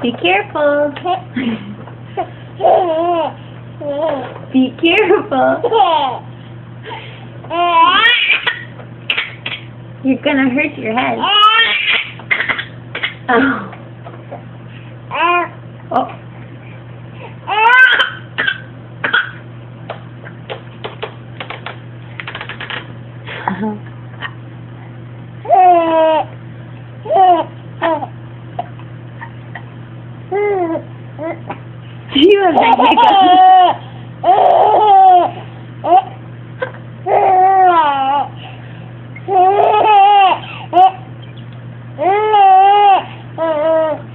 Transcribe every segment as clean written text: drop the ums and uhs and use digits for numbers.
Be careful. Be careful. You're gonna hurt your head. Oh. Oh. Do you have the hiccups?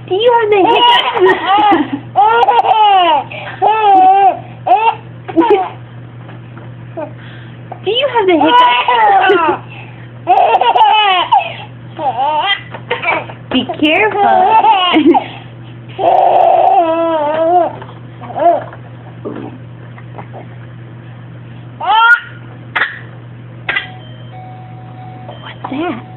Do you have the hiccups? Do you have the hiccups? Be careful. What's that?